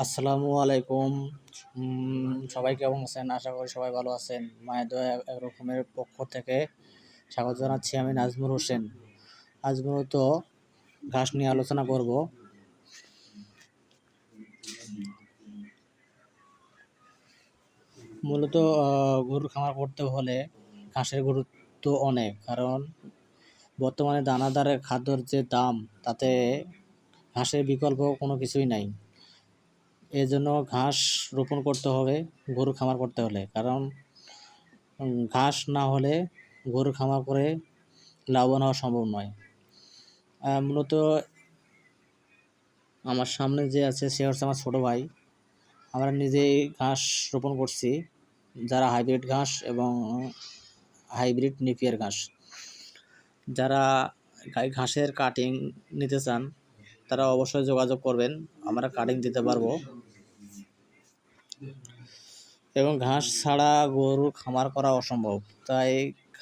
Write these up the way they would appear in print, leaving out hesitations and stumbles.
আসসালামু আলাইকুম। সবাই কেমন আছেন? আশা করি সবাই ভালো আছেন। মায়ের দয়া একরকমের পক্ষ থেকে স্বাগত জানাচ্ছি আমি নাজমুল হোসেন। আজ মূলত ঘাস নিয়ে আলোচনা করব। মূলত গরুর খামার করতে হলে ঘাসের গুরুত্ব অনেক, কারণ বর্তমানে দানাদার খাদ্যর যে দাম, তাতে ঘাসের বিকল্প কোনো কিছুই নাই। এজন্য ঘাস রোপণ করতে হবে গরুর খামার করতে হলে, কারণ ঘাস না হলে গরুর খামার করে লাভবান হওয়া সম্ভব নয়। মূলত আমার সামনে যে আছে সে হচ্ছে আমার ছোটো ভাই। আমরা নিজেই ঘাস রোপণ করছি, যারা হাইব্রিড ঘাস এবং হাইব্রিড নেপিয়ার ঘাস। যারা ঘাসের কাটিং নিতে চান তারা অবশ্যই যোগাযোগ করবেন, আমরা কাটিং দিতে পারবো। এবং ঘাস ছাড়া গরুর খামার করা অসম্ভব, তাই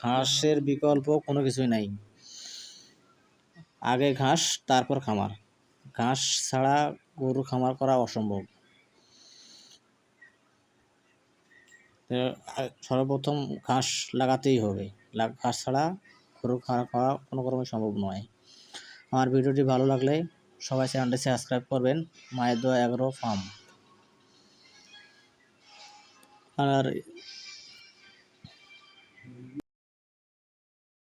ঘাসের বিকল্প কোনো কিছুই নাই। আগে ঘাস তারপর খামার। ঘাস ছাড়া গরুর খামার করা অসম্ভব। সর্বপ্রথম ঘাস লাগাতেই হবে, ঘাস ছাড়া গরুর খামার করা কোনো ক্রমে সম্ভব নয়। আমার ভিডিওটি ভালো লাগলে সবাই চ্যানেলটি সাবস্ক্রাইব করবেন, মায়ের দোয়া এগ্রো ফার্ম। আর